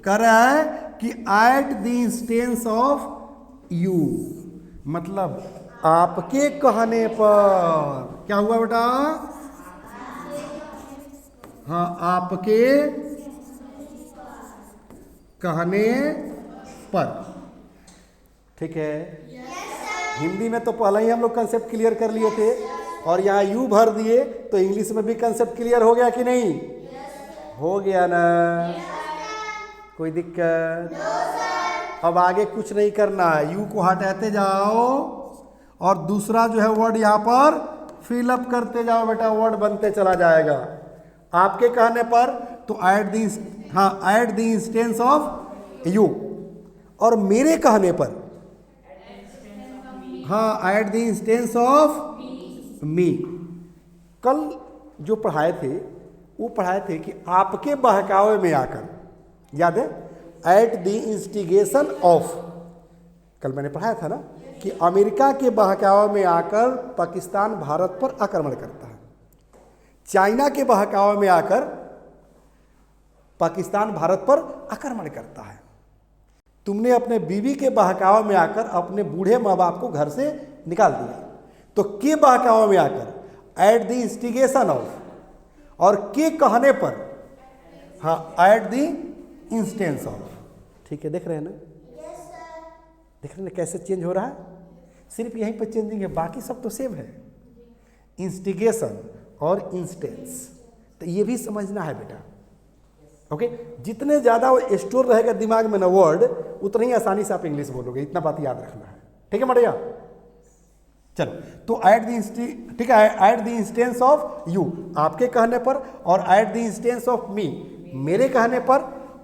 कह रहा है कि at the instance of you, मतलब आपके कहने पर। क्या हुआ बेटा? हाँ, आपके कहने पर। ठीक है। हिंदी में तो पहले ही हम लोग कंसेप्ट क्लियर कर लिए थे, और यहाँ यू भर दिए तो इंग्लिश में भी कंसेप्ट क्लियर हो गया कि नहीं? हो गया ना? कोई दिक्कत? अब आगे कुछ नहीं करना है, यू को हटाते जाओ और दूसरा जो है वर्ड यहाँ पर फिलअप करते जाओ बेटा, वर्ड बनते चला जाएगा। आपके कहने पर तो at the instance of you, और मेरे कहने पर हाँ at the instance of me. कल जो पढ़ाए थे वो पढ़ाए थे कि आपके बहकावे में आकर, याद है? एट द इंस्टिगेशन ऑफ, कल मैंने पढ़ाया था ना कि अमेरिका के बहकावे में आकर पाकिस्तान भारत पर आक्रमण करता है, चाइना के बहकावे में आकर पाकिस्तान भारत पर आक्रमण करता है। तुमने अपने बीवी के बहकावे में आकर अपने बूढ़े माँ बाप को घर से निकाल दिया, तो के बहकावे में आकर एट द इंस्टिगेशन ऑफ, और के कहने पर हाँ एट द इंस्टेंस ऑफ। ठीक है, देख रहे हैं ना? देख रहे हैं ना कैसे चेंज हो रहा है? सिर्फ यहीं पर चेंजिंग है, बाकी सब तो सेम है। इंस्टिगेशन और इंस्टेंस, तो ये भी समझना है बेटा। ओके, जितने ज़्यादा वो स्टोर रहेगा दिमाग में ना वर्ड, उतनी ही आसानी से आप इंग्लिश बोलोगे, इतना बात याद रखना है। ठीक है बढ़िया? चलो, तो ठीक है, at the instance of you, आपके कहने पर, और at the instance of me, मेरे कहने पर,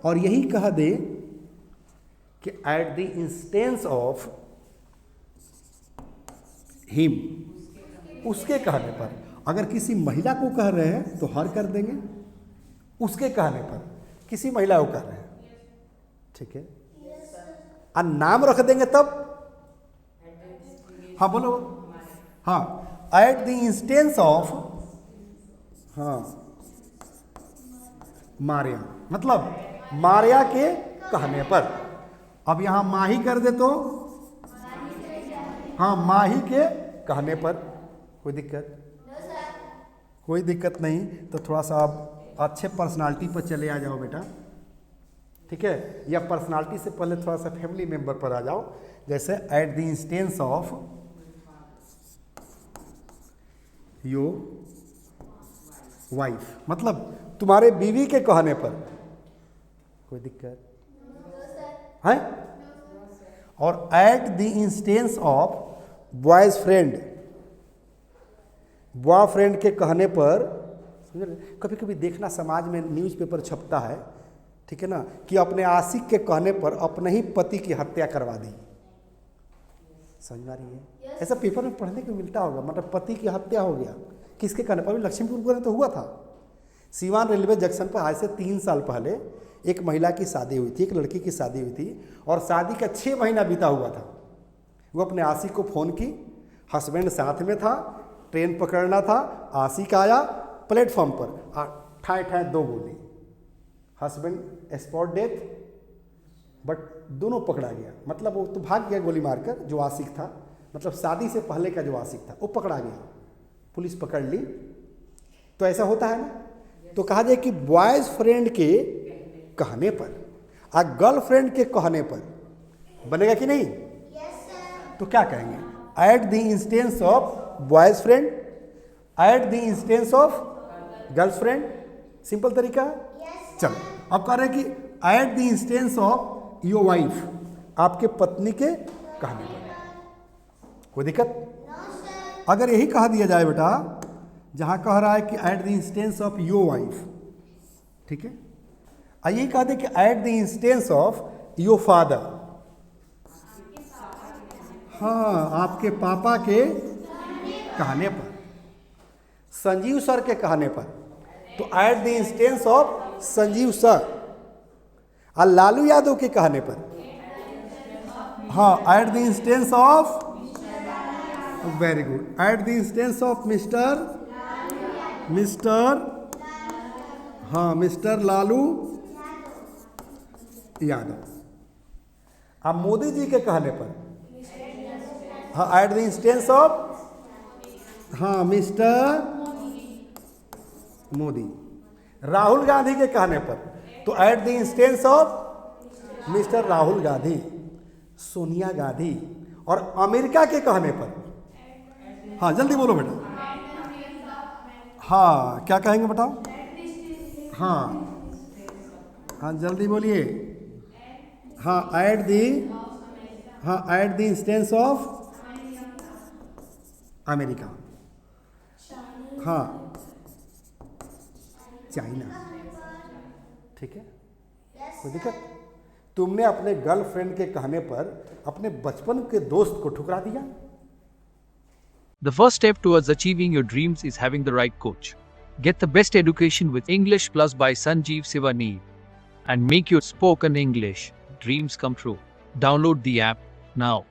और यही कह दे कि at the instance of him, उसके कहने पर। अगर किसी महिला को कह रहे हैं तो हर कर देंगे, उसके कहने पर किसी महिला को कह रहे हैं, ठीक है, और नाम रख देंगे तब। हाँ बोलो। हाँ, एट द इंस्टेंस ऑफ हाँ मारिया, मतलब मारिया के कहने पर। अब यहां माही कर दे तो हाँ माही के कहने पर। कोई दिक्कत? कोई दिक्कत नहीं। तो थोड़ा सा आप अच्छे पर्सनालिटी पर चले आ जाओ बेटा, ठीक है? या पर्सनालिटी से पहले थोड़ा सा फैमिली मेंबर पर आ जाओ। जैसे at the instance of your wife, मतलब तुम्हारे बीवी के कहने पर। कोई दिक्कत है? और at the instance of boys friend, boyfriend के कहने पर। समझ रहे? कभी कभी देखना समाज में न्यूज़पेपर छपता है, ठीक है ना, कि अपने आशिक के कहने पर अपने ही पति की हत्या करवा दी। समझ में आ रही है? ऐसा पेपर में पढ़ने को मिलता होगा, मतलब पति की हत्या हो गया किसके कहने पर? लक्ष्मीपुर में तो हुआ था। सीवान रेलवे जंक्शन पर आज से 3 साल पहले एक महिला की शादी हुई थी, एक लड़की की शादी हुई थी, और शादी का 6 महीना बीता हुआ था। वो अपने आशिक को फ़ोन की, हस्बैंड साथ में था, ट्रेन पकड़ना था, आशिक आया प्लेटफॉर्म पर, ठाए ठाए 2 गोली, हस्बैंड स्पॉट डेथ, बट दोनों पकड़ा गया। मतलब वो तो भाग गया गोली मारकर, जो आशिक था, मतलब शादी से पहले का जो आशिक था वो पकड़ा गया, पुलिस पकड़ ली। तो ऐसा होता है ना। तो कहा जाए कि बॉयज फ्रेंड के कहने पर और गर्लफ्रेंड के कहने पर बनेगा कि नहीं? तो क्या कहेंगे? At the instance of boys friend, at the instance of girls friend. Simple तरीका। चलो, अब कह रहे हैं कि at the instance of your wife, आपके पत्नी के कहने पर। कोई दिक्कत? अगर यही कहा दिया जाए बेटा, जहां कह रहा है कि at the instance of your wife, ठीक है, यही कह दे कि at the instance of your father, हाँ आपके पापा के कहने पर, संजीव सर के कहने पर, तो at the instance of Sanjeev sir. और लालू यादव के कहने पर, हाँ at the instance of, very good, at the instance of mister हाँ मिस्टर लालू यादव। अब मोदी जी के कहने पर, हाँ, एट द इंस्टेंस ऑफ, हाँ, मिस्टर मोदी। राहुल गांधी के कहने पर, तो at the instance of mister Rahul Gandhi, Sonia Gandhi. और अमेरिका के कहने पर, हाँ जल्दी बोलो बेटा, हाँ क्या कहेंगे बताओ, हाँ हाँ जल्दी बोलिए, हाँ एट दी, हाँ at the instance of America, हाँ चाइना। ठीक है, कोई दिक्कत? तुमने अपने गर्लफ्रेंड के कहने पर अपने बचपन के दोस्त को ठुकरा दिया। The first step towards achieving your dreams is having the right coach. Get the best education with English Plus by Sanjeev Sivaneer and make your spoken English dreams come true. Download the app now.